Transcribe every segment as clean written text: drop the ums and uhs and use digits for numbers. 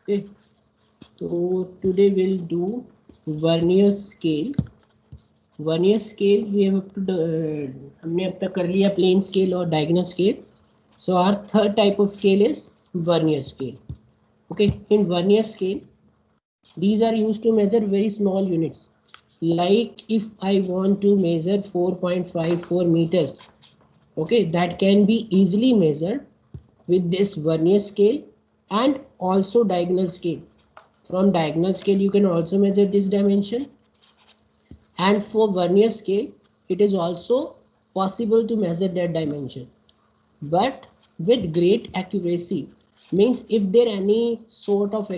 Okay. So today we'll do vernier scales. Vernier scale we have to हमने अब तक कर लिया प्लेन स्केल और diagonal scale. So our third type of scale is vernier scale. Okay, in vernier scale these are used to measure very small units, like if I want to measure 4.54 meters, okay, that can be easily measured with this vernier scale and also diagonal scale. From diagonal scale you can also measure this dimension, and for vernier scale it is also possible to measure that dimension, but with great accuracy. Means if there any sort of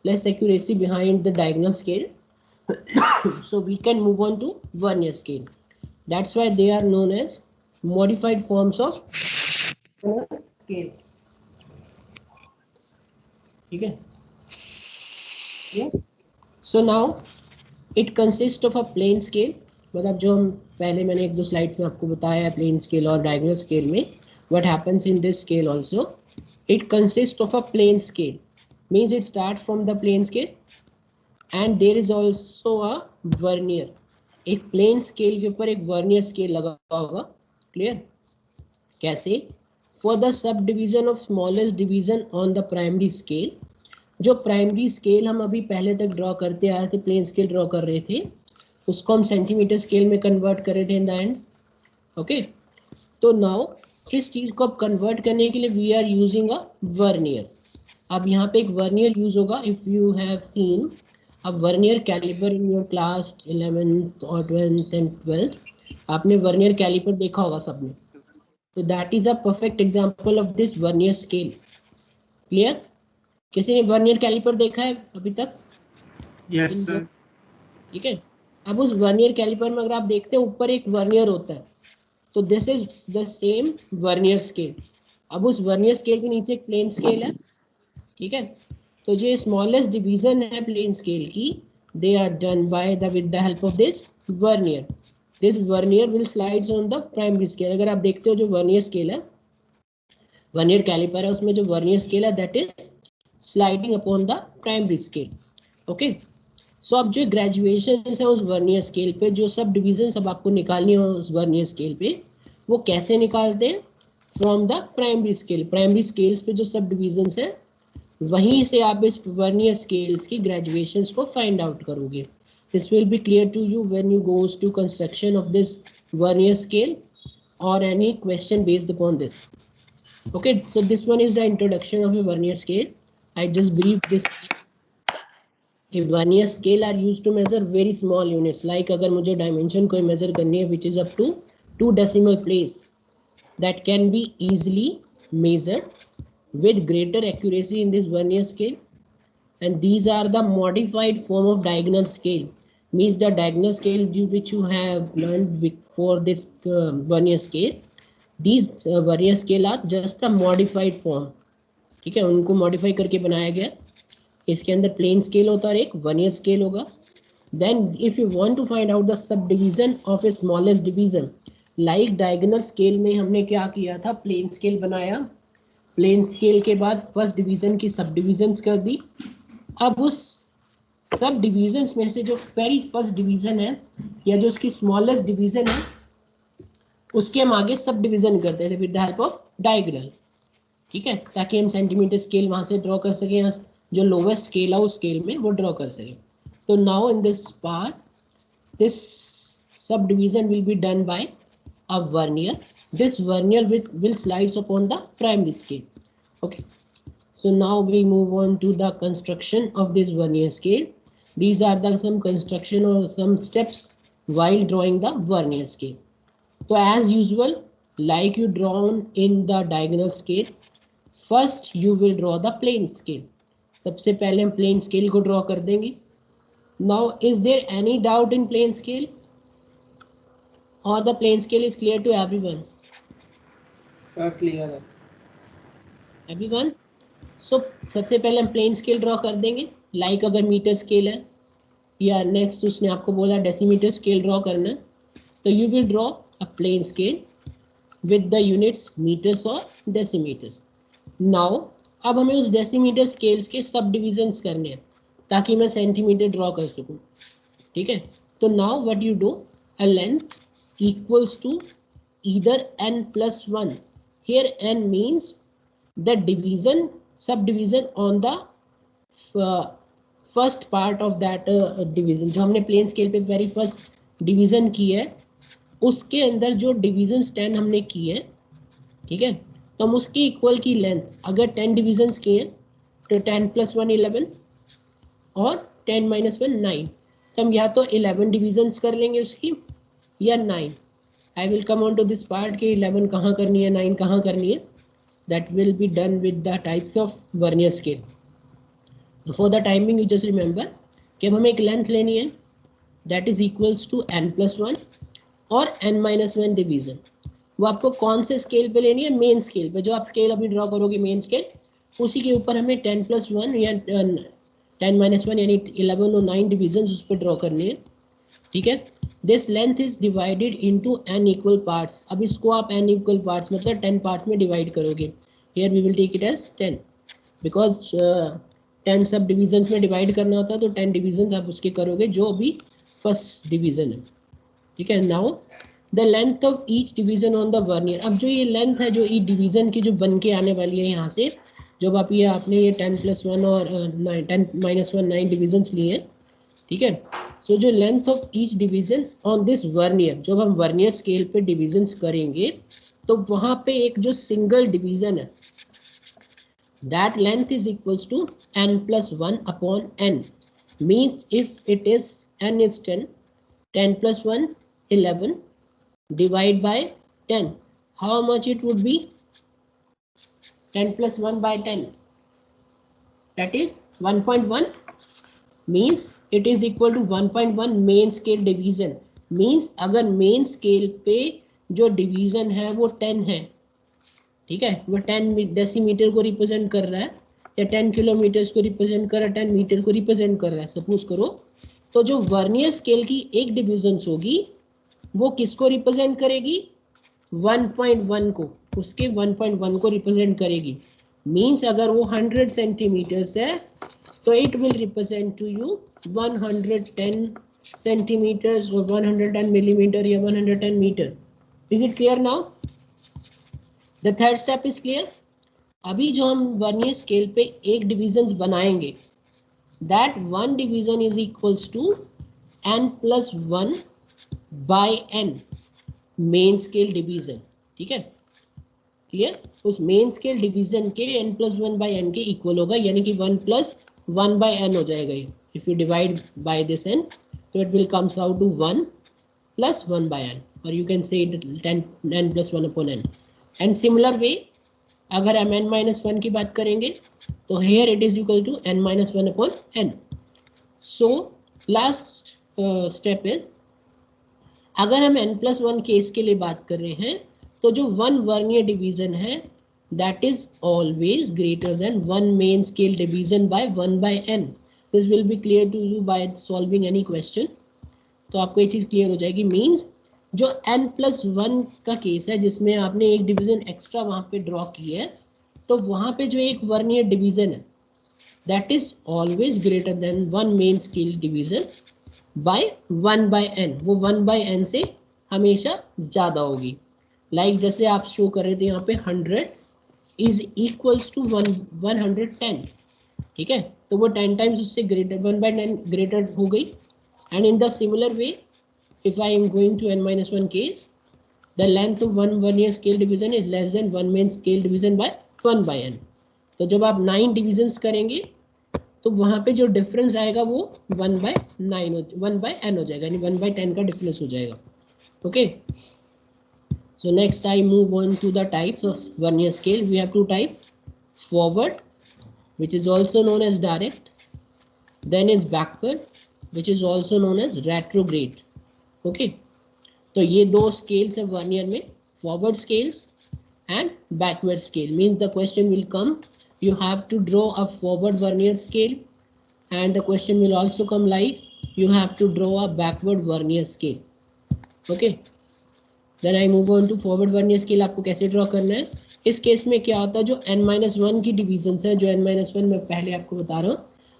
less accuracy behind the diagonal scale, so we can move on to vernier scale. That's why they are known as modified forms of scale. Okay. Yeah. So now it consists of a plane scale. मतलब जो हम पहले मैंने एक दो slides में आपको बताया है प्लेन स्केल और डायगोनल स्केल में, what happens in this scale also, it consists of a plane scale, means it start from the plane scale and there is also a vernier. एक प्लेन स्केल के ऊपर एक vernier scale लगा होगा. Clear? कैसे? For the subdivision of smallest division on the primary scale. जो primary scale हम अभी पहले तक ड्रॉ करते आ रहे थे, प्लेन स्केल ड्रॉ कर रहे थे, उसको हम सेंटीमीटर स्केल में कन्वर्ट कर रहे थे इन द एंड. ओके, तो नाउ इस चीज को अब कन्वर्ट करने के लिए we are using a vernier. अब यहाँ पे एक वर्नियर यूज होगा. If you have seen a vernier caliper in your class 11th और 12th एंड 12th, आपने वर्नियर कैलिपर देखा होगा सबने. तो that is a perfect example of this vernier scale. Clear? किसी ने वर्नियर कैलिपर देखा है अभी तक? Yes sir. ठीक है. अब उस वर्नियर कैलिपर में अगर आप देखते हैं ऊपर एक वर्नियर होता है, तो this is the same vernier scale. अब उस वर्नियर स्केल के नीचे एक प्लेन स्केल है. ठीक है. तो जो स्मॉलेस्ट डिवीजन है प्लेन स्केल की, they are done by the with the help of this vernier. This vernier will slides on the primary scale. अगर आप देखते हो जो वर्नियर स्केल है, वर्नियर कैलिपर है, उसमें जो वर्नियर स्केल है that is sliding upon the primary scale. Okay. So अब जो ग्रेजुएशन है उस वर्नियर स्केल पे, जो सब डिवीजन सब आपको निकालनी हो उस वर्नियर स्केल पे, वो कैसे निकालते हैं? From the primary scale. Primary scales पे जो सब डिवीजन है वहीं से आप इस वर्नियर स्केल्स की ग्रेजुएशंस को फाइंड आउट करोगे. This will be clear to you when you goes to construction of this vernier scale or any question based upon this. Okay, so this one is the introduction of a vernier scale. I just briefed this. A vernier scale are used to measure very small units, like अगर मुझे dimension कोई measure करनी है which is up to 2 decimal place, that can be easily measured with greater accuracy in this vernier scale. And these are the modified form of diagonal scale. Means the diagonal scale which you have learned before this vernier scale, these vernier scale are just a modified form. ठीक है, उनको modify करके बनाया गया. इसके अंदर plain scale होता है और एक वर्नियर स्केल होगा. Then if you want to find out the subdivision of a smallest division, like diagonal scale में हमने क्या किया था, प्लेन स्केल बनाया. प्लेन स्केल के बाद फर्स्ट डिवीजन की सब डिवीजन्स कर दी. अब उस सब डिवीजन्स में से जो वेरी फर्स्ट डिवीजन है या जो उसकी स्मॉलेस्ट डिवीजन है, उसके हम आगे सब डिवीजन करते थे with the help of diagonal. ठीक है, ताकि हम सेंटीमीटर स्केल वहां से ड्रॉ कर सकें, जो लोवेस्ट स्केल है उस स्केल में वो ड्रॉ कर सकें. तो now in this part this sub division will be done by a vernier. This vernier will slides upon the primary scale. Okay, so now we move on to the construction of this vernier scale. These are the some construction or some steps while drawing the vernier scale. So as usual, like you drawn in the diagonal scale, first you will draw the plane scale. सबसे पहले हम plain scale को draw कर देंगे. Now is there any doubt in plain scale और the plain scale is clear to everyone? Sir clear है everyone. So सबसे पहले हम प्लेन स्केल ड्रॉ कर देंगे. लाइक अगर मीटर स्केल है या नेक्स्ट उसने आपको बोला डेसीमीटर स्केल ड्रॉ करना है, तो you will draw a plane scale with the units meters or decimeters. Now अब हमें उस डेसीमीटर स्केल्स के सब डिविजन्स करने हैं ताकि मैं सेंटीमीटर ड्रॉ कर सकूं, ठीक है। तो now what you do, a length equals to either n plus 1. Here n means the division, subdivision on the first part of that division, जो हमने प्लेन स्केल पे वेरी फर्स्ट डिवीजन की है उसके अंदर जो डिवीजन 10 हमने की है, ठीक है। तो हम उसके इक्वल की लेंथ, अगर 10 डिविजन्स किए तो 10 + 1 11 और 10 - 1 9, तो हम या तो 11 डिविजन्स कर लेंगे उसकी या 9। I will come on to this part कि 11 कहाँ करनी है, 9 कहाँ करनी है। That will be done with the types of vernier scale. For the timing you just remember कि अब हमें एक लेंथ लेनी है that is equals to n + 1 और n - 1 डिवीजन। वो आपको कौन से स्केल पे लेनी है, मेन स्केल पे, जो आप स्केल अभी ड्रॉ करोगे मेन स्केल, उसी के ऊपर हमें 10 + 1 या 10 - 1 यानी 11 और 9 डिवीजन उस पर ड्रॉ करने हैं, ठीक है। This length is divided into n equal parts. अब इसको आप n इक्वल पार्ट्स मतलब 10 पार्ट्स में डिवाइड करोगे। Here we will take it as 10 because 10 सब डिविजन्स में डिवाइड करना होता है, तो 10 डिविजन्स आप उसके करोगे जो अभी फर्स्ट डिवीजन है, ठीक है। Now the length of each division on the vernier. अब जो ये लेंथ है जो ईच डिवीजन की जो बन के आने वाली है यहाँ से, जब आप ये आपने ये 10 + 1 और 10 - 1 9 डिविजन्स लिए हैं, ठीक है। सो जो length of each division on this vernier, जब हम वर्नियर स्केल पे डिविजन्स करेंगे तो वहाँ पे एक जो सिंगल डिवीजन है that length is equals to n + 1 upon n. Means if it is n is 10, 10 + 1 11, divide by 10, how much it would be? 10 + 1 by 10, that is 1.1, means it is equal to 1.1 main scale division. means अगर main scale पे जो division है वो 10 है, ठीक है, वो 10 decimetre को रिप्रेजेंट कर रहा है या 10 किलोमीटर को रिप्रेजेंट कर रहा है, 10 मीटर को रिप्रेजेंट कर रहा है सपोज करो, तो जो वर्नियर स्केल की एक डिविजन होगी वो किसको रिप्रेजेंट करेगी, 1.1 को, उसके 1.1 को रिप्रेजेंट करेगी। मींस अगर वो 100 सेंटीमीटर्स है तो it will represent to you 110 centimetres और 110 मिलीमीटर या 110 metre. Is it clear now? The third step is clear. अभी जो हम वर्नियर स्केल पे एक डिविजन बनाएंगे, that one division is equals to n + 1 by n main scale division, ठीक है, क्लियर। उस मेन स्केल डिवीजन के n + 1 बाय n के इक्वल होगा, यानी कि 1 + 1 बाय n हो जाएगा ये। If you divide by this n तो it will comes out to 1 + 1 by n, और you can say it 10 n + 1 upon n। And similar way अगर हम n - 1 की बात करेंगे तो here it is equal to n - 1 upon n। So last step is, अगर हम n + 1 केस के लिए बात कर रहे हैं तो जो वन वर्नियर डिवीजन है that is always greater than one main scale division by 1 by n। This will be clear to you by solving any question. तो आपको ये चीज़ क्लियर हो जाएगी। मीन्स जो n + 1 का केस है जिसमें आपने एक डिवीजन एक्स्ट्रा वहाँ पे ड्रॉ की है, तो वहाँ पे जो एक वर्नियर डिवीजन है that is always greater than one main scale division by 1 by n। वो 1 बाय n से हमेशा ज़्यादा होगी। लाइक जैसे आप शो कर रहे थे यहाँ पे 100 इज इक्वल्स टू 110, ठीक है, तो वो 10 टाइम्स उससे ग्रेटर 1 बाय 10 ग्रेटर हो गई। And in the similar way if I am going to n - 1 case, the length of one vernier scale division is less than one main scale division by 1 by n। तो जब आप 9 divisions करेंगे तो वहाँ पे जो डिफरेंस आएगा वो 1 by 9 1 by n हो जाएगा, यानी 1 by 10 का डिफरेंस हो जाएगा। Okay, so next I move on to the types of vernier scale. We have two types, forward which is also known as direct, then is backward which is also known as retrograde। Okay, तो ये दो scales है vernier में, forward scales and backward scale. Means the question will come, you have to draw a forward vernier scale and the question will also come like you have to draw a backward vernier scale. Okay, then I move on to forward vernier scale. आपको कैसे draw करना है, इस case में क्या होता है, जो n-1 की डिविजन है, जो n-1 मैं पहले आपको बता रहा हूँ,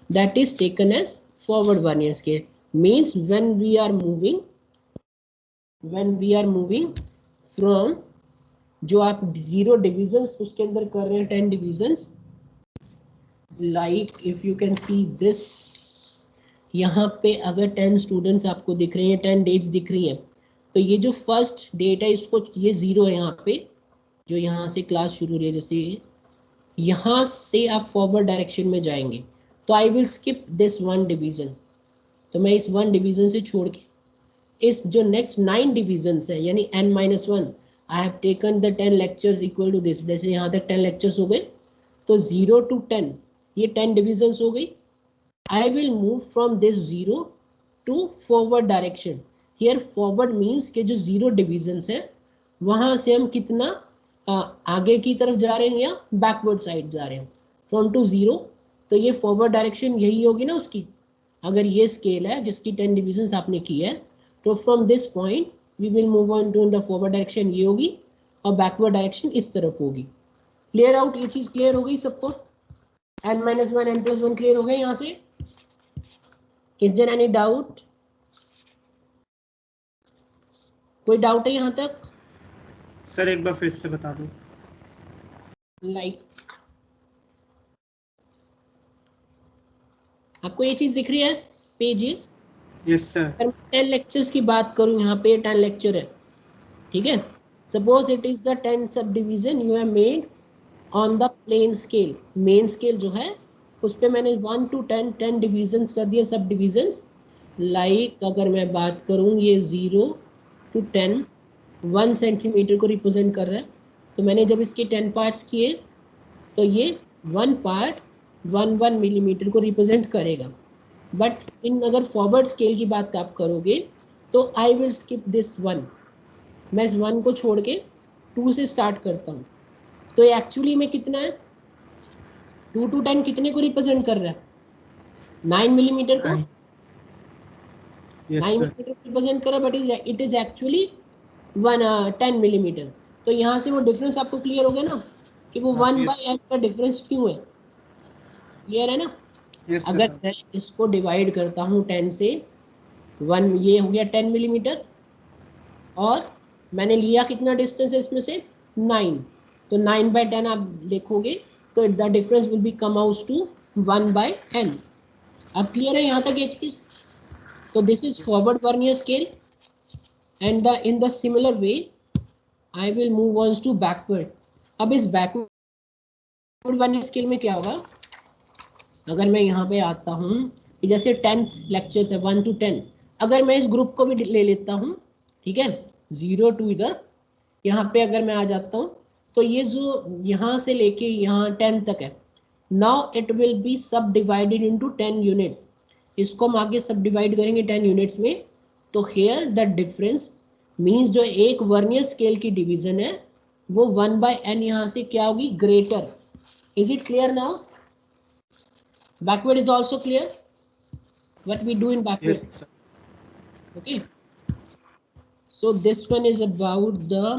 that is taken as forward vernier scale. Means when we are moving from, जो आप 0 डिविजन्स उसके अंदर कर रहे हैं 10 divisions, like if you can see this, यहाँ पे अगर 10 स्टूडेंट्स आपको दिख रहे हैं, 10 डेट्स दिख रही है, तो ये जो फर्स्ट डेट है इसको, ये 0 है यहाँ पे, जो यहाँ से क्लास शुरू हो रही है, जैसे यहाँ से आप फॉरवर्ड डायरेक्शन में जाएंगे, तो I will skip this 1 division. तो मैं इस 1 डिवीजन से छोड़ के इस जो नेक्स्ट 9 डिविजन्स है, यानी n-1, I have taken the 10 lectures equal to this. जैसे यहाँ तक 10 लेक्चर्स हो गए, तो 0 to 10 ये 10 डिविजन्स हो गई. I will move from this 0 to forward direction. Here forward means के जो 0 divisions है वहाँ से हम कितना आगे की तरफ जा रहे हैं या बैकवर्ड साइड जा रहे हैं, from to 0. तो ये फॉरवर्ड डायरेक्शन यही होगी ना उसकी. अगर ये स्केल है जिसकी 10 डिविजन्स आपने की है, तो from this point we will move on to the forward direction, ये होगी, और बैकवर्ड डायरेक्शन इस तरफ होगी. क्लियर आउट, ये चीज क्लियर हो गई सबको? n-1 n+1 क्लियर हो गए यहाँ से? Is there any doubt? कोई डाउट है यहाँ तक? सर एक बार फिर से बता दो. लाइक आपको ये चीज दिख रही है पेज ये? Yes sir. 10 लेक्चर्स की बात करूं, यहाँ पे 10 लेक्चर है, ठीक है. Suppose it is the 10 sub division you have made on the plain scale. Main scale जो है उस पे मैंने 1 to 10 डिविजन्स कर दिए, सब डिविजन्स. लाइक अगर मैं बात करूं, ये 0 to 10 1 सेंटीमीटर को रिप्रेजेंट कर रहा है, तो मैंने जब इसके 10 पार्ट्स किए तो ये 1 पार्ट 1 मिलीमीटर को रिप्रेजेंट करेगा. बट इन अगर फॉरवर्ड स्केल की बात आप करोगे तो आई विल स्किप दिस 1. मैं इस 1 को छोड़ के 2 से स्टार्ट करता हूँ. तो ये एक्चुअली में कितना है, 2 to 10 कितने को रिप्रेजेंट कर रहा है? 9 मिलीमीटर को. 9 मिलीमीटर रिप्रेजेंट कर रहा है, but it is actually 10 millimetre. तो यहाँ से वो डिफरेंस आपको क्लियर हो गया ना, कि वो 1/n का डिफरेंस क्यों है. क्लियर है ना? अगर मैं इसको डिवाइड करता हूँ 10 से, 1 ये हो गया 10 मिलीमीटर, और मैंने लिया कितना डिस्टेंस है इसमें से, 9. तो 9/10 आप देखोगे तो the difference will be come out to 1/n. अब क्लियर है यहाँ तक ये चीज? तो this is forward vernier scale, and in the similar way I will move on to backward. अब इस बैकवर्ड वर्नियर स्केल में क्या होगा, अगर मैं यहाँ पे आता हूँ, जैसे 10 लेक्चर्स है 1 to 10, अगर मैं इस ग्रुप को भी ले लेता हूँ, ठीक है, 0 to इधर, यहाँ पे अगर मैं आ जाता हूँ, तो ये जो यहाँ से लेके यहाँ 10 तक है, नाउ इट विल बी सब डिवाइडेड इनटू 10 यूनिट्स. इसको हम आगे सब डिवाइड करेंगे 10 यूनिट्स में. तो हेयर द डिफरेंस मीन्स जो एक वर्नियर स्केल की डिवीजन है वो 1/n यहाँ से क्या होगी, greater. Is it clear now? Backward is also clear. What we do in backward? Yes sir. Okay. So this one is about the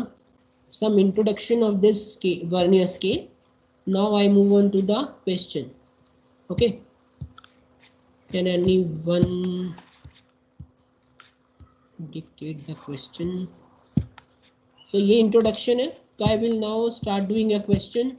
some introduction of this scale, vernier scale. Now I move on to the question. Okay. Can anyone dictate the question? So ये introduction है. So I will now start doing a question.